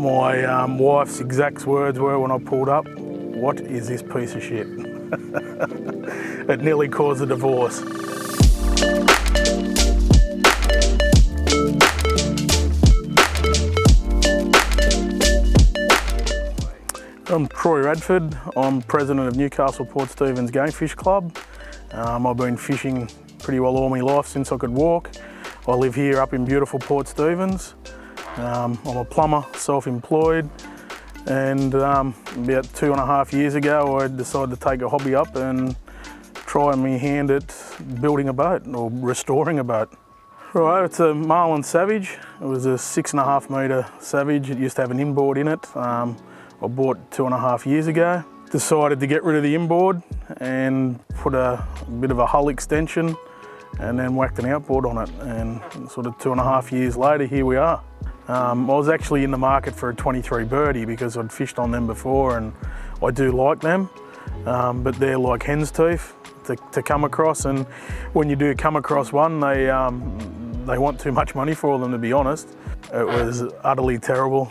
My wife's exact words were when I pulled up, "What is this piece of shit?" It nearly caused a divorce. I'm Troy Radford. I'm president of Newcastle Port Stephens Game Fish Club. I've been fishing pretty well all my life since I could walk. I live here up in beautiful Port Stephens. I'm a plumber, self-employed, and about 2.5 years ago I decided to take a hobby up and try my hand at building a boat or restoring a boat. Right, it's a Marlin Savage. It was a 6.5 metre Savage. It used to have an inboard in it. I bought 2.5 years ago. Decided to get rid of the inboard and put a bit of a hull extension and then whacked an outboard on it, and sort of 2.5 years later, here we are. I was actually in the market for a 23 birdie because I'd fished on them before and I do like them, but they're like hen's teeth to come across, and when you do come across one, they want too much money for them, to be honest. It was utterly terrible.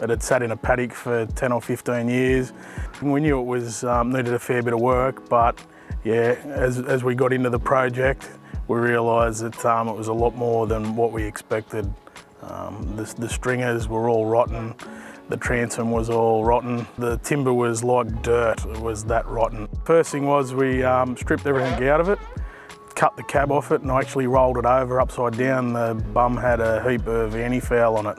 It had sat in a paddock for 10 or 15 years. We knew it was needed a fair bit of work, but yeah, as we got into the project, we realised that it was a lot more than what we expected. The stringers were all rotten, the transom was all rotten, the timber was like dirt, it was that rotten. First thing was we stripped everything out of it, cut the cab off it, and I actually rolled it over upside down. The bum had a heap of anti-foul on it,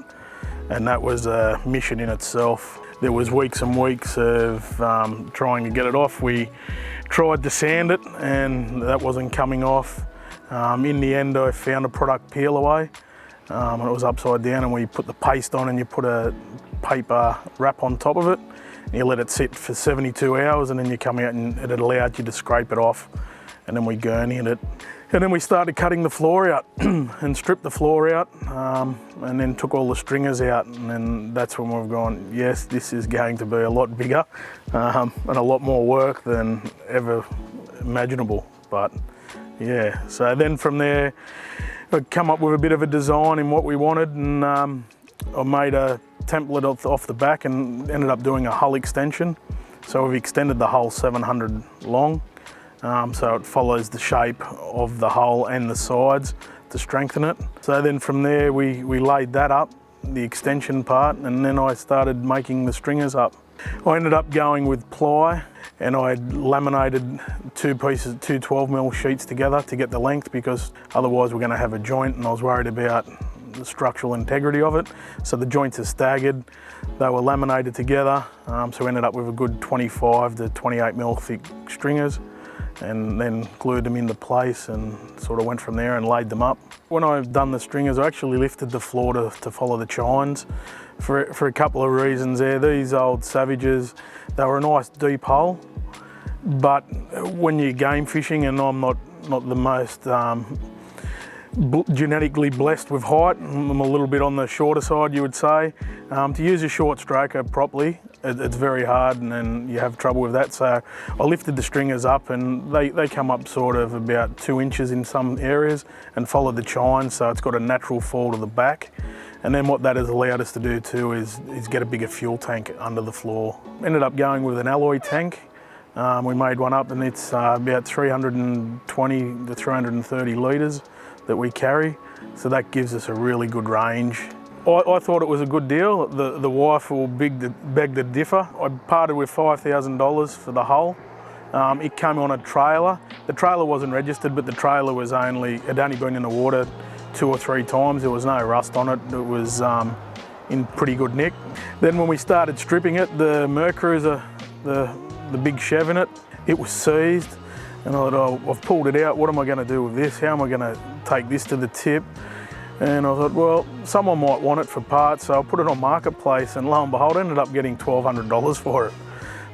and that was a mission in itself. There was weeks and weeks of trying to get it off. We tried to sand it and that wasn't coming off. In the end I found a product peel away, and it was upside down, and we put the paste on and you put a paper wrap on top of it and you let it sit for 72 hours, and then you come out and it allowed you to scrape it off. And then we gurneyed it. And then we started cutting the floor out and stripped the floor out, and then took all the stringers out. And then that's when we've gone, yes, this is going to be a lot bigger and a lot more work than ever imaginable. But yeah, so then from there, I come up with a bit of a design in what we wanted, and I made a template off the back and ended up doing a hull extension. So we've extended the hull 700 long. So it follows the shape of the hull and the sides to strengthen it. So then from there we laid that up, the extension part, and then I started making the stringers up. I ended up going with ply, and I laminated two 12mm sheets together to get the length, because otherwise we're going to have a joint, and I was worried about the structural integrity of it. So the joints are staggered, they were laminated together, so we ended up with a good 25 to 28mm thick stringers, and then glued them into place and sort of went from there and laid them up. When I've done the stringers, I actually lifted the floor to follow the chines for a couple of reasons there. These old Savages, they were a nice deep hole, but when you're game fishing, and I'm not the most genetically blessed with height, I'm a little bit on the shorter side, you would say. To use a short stroker properly, it's very hard, and then you have trouble with that. So I lifted the stringers up, and they come up sort of about 2 inches in some areas and followed the chine, so it's got a natural fall to the back. And then what that has allowed us to do too is get a bigger fuel tank under the floor. Ended up going with an alloy tank. We made one up, and it's about 320 to 330 litres that we carry, so that gives us a really good range. I thought it was a good deal. The wife will beg to differ. I parted with $5,000 for the hull. It came on a trailer. The trailer wasn't registered, but the trailer was had only been in the water 2 or 3 times. There was no rust on it. It was in pretty good nick. Then when we started stripping it, the Mercruiser, the big Chev in it, it was seized. And I thought, oh, I've pulled it out, what am I going to do with this? How am I going to take this to the tip? And I thought, well, someone might want it for parts, so I put it on Marketplace, and lo and behold, I ended up getting $1,200 for it.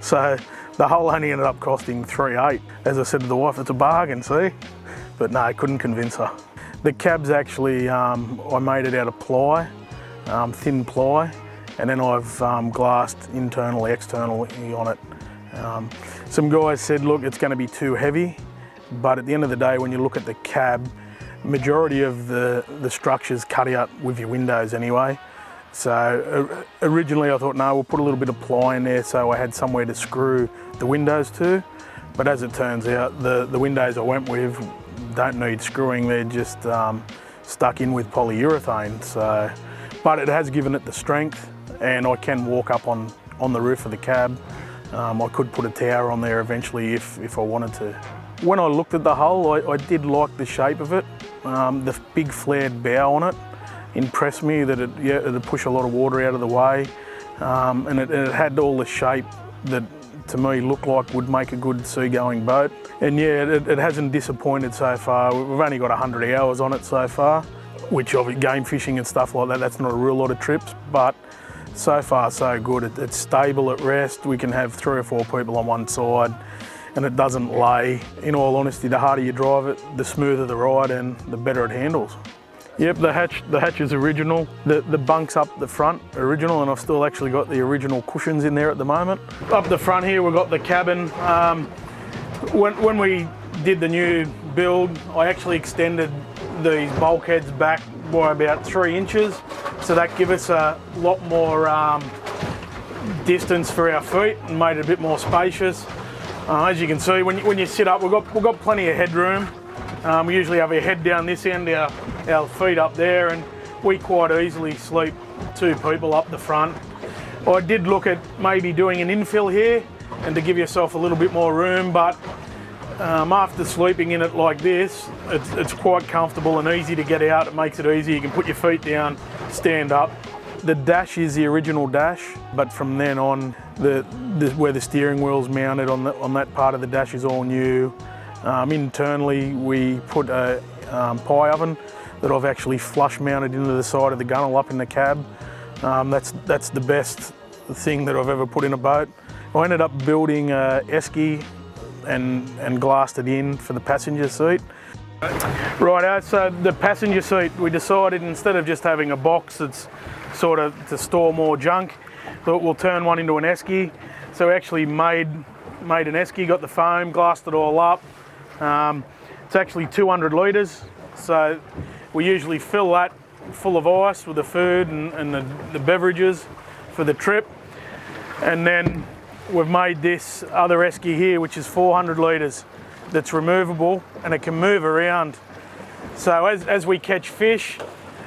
So the hull only ended up costing $3,800. As I said to the wife, it's a bargain, see? But no, I couldn't convince her. The cab's actually, I made it out of ply, thin ply, and then I've glassed internally, externally on it. Some guys said, look, it's going to be too heavy, but at the end of the day, when you look at the cab, majority of the structure's cut out with your windows anyway, So originally I thought, no, we'll put a little bit of ply in there so I had somewhere to screw the windows to. But as it turns out, the windows I went with don't need screwing, they're just stuck in with polyurethane. So, but it has given it the strength, and I can walk up on the roof of the cab. I could put a tower on there eventually if I wanted to. When I looked at the hull, I did like the shape of it. The big flared bow on it impressed me, that it'd push a lot of water out of the way, and it had all the shape that to me looked like would make a good seagoing boat. And yeah, it hasn't disappointed so far. We've only got 100 hours on it so far, which of game fishing and stuff like that, that's not a real lot of trips, but so far so good. It's stable at rest. We can have 3 or 4 people on one side, and it doesn't lay. In all honesty, the harder you drive it, the smoother the ride and the better it handles. Yep, the hatch is original. The bunks up the front original, and I've still actually got the original cushions in there at the moment. Up the front here, we've got the cabin. When we did the new build, I actually extended these bulkheads back by about 3 inches, so that gives us a lot more distance for our feet and made it a bit more spacious. As you can see, when you sit up, we've got plenty of headroom. We usually have our head down this end, our feet up there, and we quite easily sleep 2 people up the front. I did look at maybe doing an infill here and to give yourself a little bit more room, but after sleeping in it like this, it's quite comfortable and easy to get out. It makes it easy. You can put your feet down, stand up. The dash is the original dash, but from then on, where the steering wheel's mounted on that part of the dash is all new. Internally, we put a pie oven that I've actually flush mounted into the side of the gunnel up in the cab. That's the best thing that I've ever put in a boat. I ended up building a esky and glassed it in for the passenger seat. Righto, so the passenger seat, we decided instead of just having a box that's sort of to store more junk, thought we'll turn one into an esky. So we actually made an esky, got the foam, glassed it all up. It's actually 200 litres, so we usually fill that full of ice with the food and the beverages for the trip. And then we've made this other esky here, which is 400 litres, that's removable and it can move around. So as we catch fish,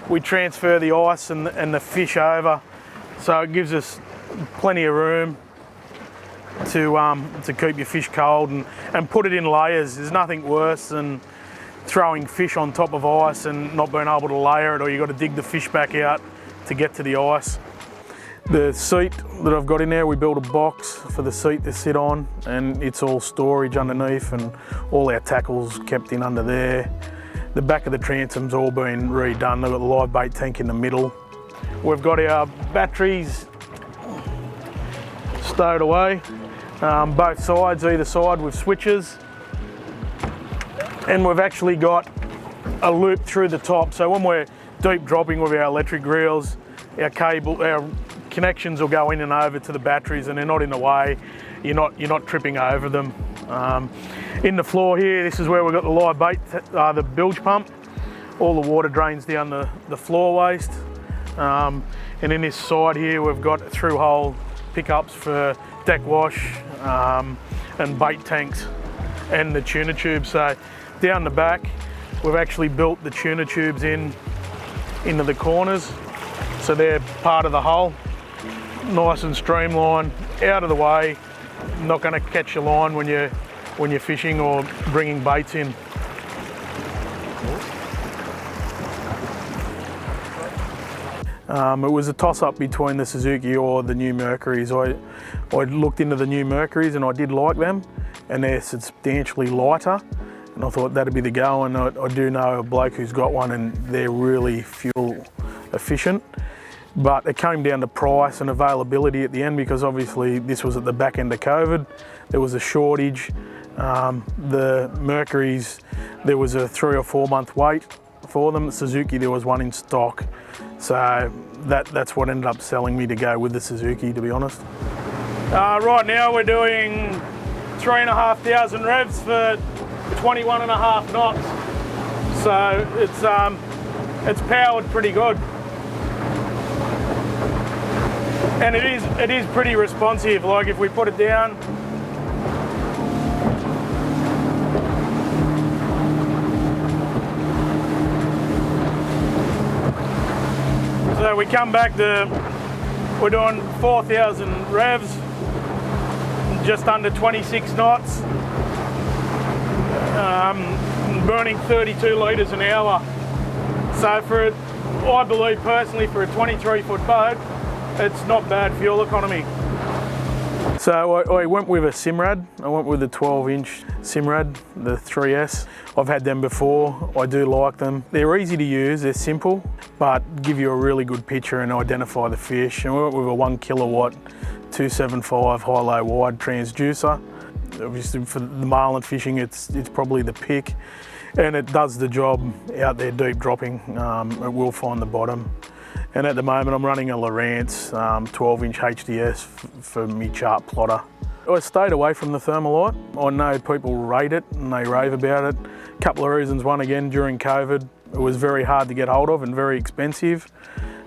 we transfer the ice and the fish over. So it gives us plenty of room to keep your fish cold and put it in layers. There's nothing worse than throwing fish on top of ice and not being able to layer it, or you've got to dig the fish back out to get to the ice. The seat that I've got in there, we built a box for the seat to sit on, and it's all storage underneath, and all our tackles kept in under there. The back of the transom's all been redone. They've got the live bait tank in the middle. We've got our batteries stowed away, both sides, either side with switches. And we've actually got a loop through the top. So when we're deep dropping with our electric reels, our connections will go in and over to the batteries, and they're not in the way. You're not tripping over them. In the floor here, this is where we've got the live bait, the bilge pump. All the water drains down the floor waste. And in this side here, we've got through-hole pickups for deck wash and bait tanks and the tuna tubes. So down the back, we've actually built the tuna tubes into the corners. So they're part of the hull, nice and streamlined, out of the way, not going to catch your line when you're fishing or bringing baits in. It was a toss-up between the Suzuki or the new Mercuries. I looked into the new Mercuries and I did like them, and they're substantially lighter, and I thought that'd be the go. And I do know a bloke who's got one, and they're really fuel efficient. But it came down to price and availability at the end, because obviously this was at the back end of COVID. There was a shortage. The Mercuries, there was a 3 or 4 month wait for them. Suzuki, there was one in stock. So that's what ended up selling me to go with the Suzuki, to be honest. Right now we're doing 3,500 revs for 21.5 knots. So it's powered pretty good. And it is pretty responsive. Like if we put it down, so we come back to, we're doing 4,000 revs, just under 26 knots, burning 32 litres an hour. So for, I believe personally, for a 23-foot boat, it's not bad fuel economy. So I went with a Simrad. I went with a 12-inch Simrad, the 3S. I've had them before. I do like them. They're easy to use, they're simple, but give you a really good picture and identify the fish. And we went with a 1 kilowatt 275 high-low wide transducer. Obviously for the marlin fishing, it's probably the pick, and it does the job out there deep dropping. It will find the bottom. And at the moment I'm running a Lowrance 12-inch HDS for me chart plotter. I stayed away from the Thermalite. I know people rate it and they rave about it. A couple of reasons. One, again, during COVID, it was very hard to get hold of and very expensive.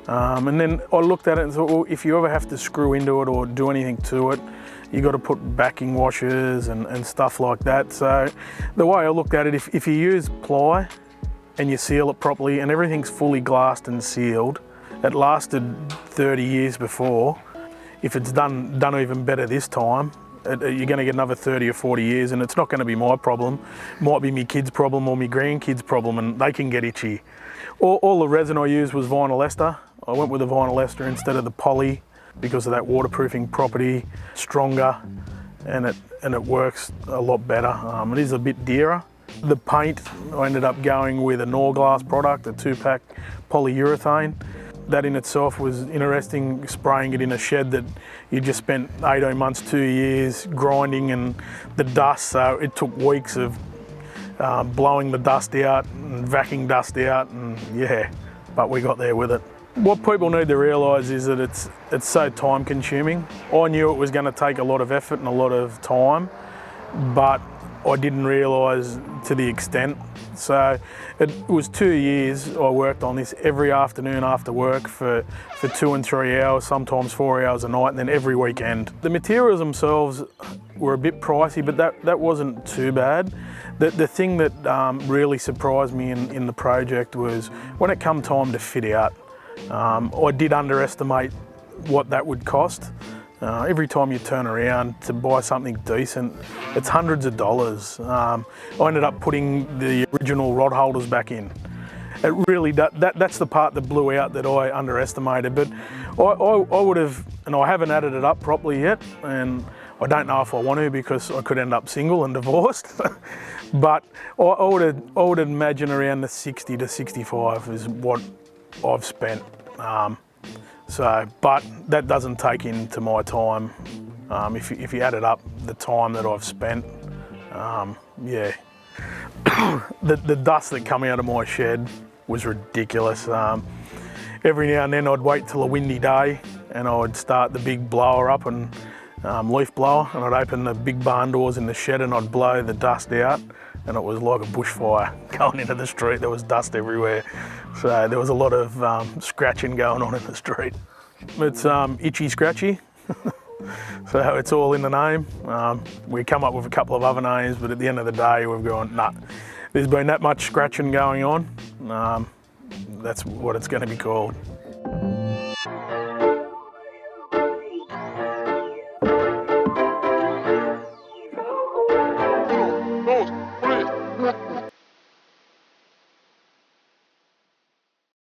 And then I looked at it and thought, well, if you ever have to screw into it or do anything to it, you got to put backing washers and stuff like that. So the way I looked at it, if you use ply and you seal it properly and everything's fully glassed and sealed, it lasted 30 years before. If it's done even better this time, you're going to get another 30 or 40 years, and it's not going to be my problem. It might be my kid's problem or my grandkid's problem, and they can get itchy. All the resin I used was vinyl ester. I went with the vinyl ester instead of the poly because of that waterproofing property, stronger, and it works a lot better. It is a bit dearer. The paint, I ended up going with a Norglass product, a 2-pack polyurethane. That in itself was interesting, spraying it in a shed that you just spent 18 months, 2 years grinding, and the dust, so it took weeks of blowing the dust out and vacuuming dust out, and yeah, but we got there with it. What people need to realise is that it's so time consuming. I knew it was going to take a lot of effort and a lot of time, but I didn't realise to the extent. So it was 2 years I worked on this every afternoon after work for 2 and 3 hours, sometimes 4 hours a night, and then every weekend. The materials themselves were a bit pricey, but that wasn't too bad. The thing that really surprised me in the project was when it come time to fit out, I did underestimate what that would cost. Every time you turn around to buy something decent, it's hundreds of dollars. I ended up putting the original rod holders back in. It really, that's the part that blew out that I underestimated, but I would have, and I haven't added it up properly yet, and I don't know if I want to because I could end up single and divorced, but I would imagine around the 60 to 65 is what I've spent. But that doesn't take into my time. If you added up the time that I've spent, yeah. the dust that come out of my shed was ridiculous. Every now and then I'd wait till a windy day and I would start the big blower up and leaf blower, and I'd open the big barn doors in the shed and I'd blow the dust out, and it was like a bushfire going into the street. There was dust everywhere. So there was a lot of scratching going on in the street. It's Itchy-Scratchy, so it's all in the name. We come up with a couple of other names, but at the end of the day we've gone, nah, there's been that much scratching going on, that's what it's going to be called.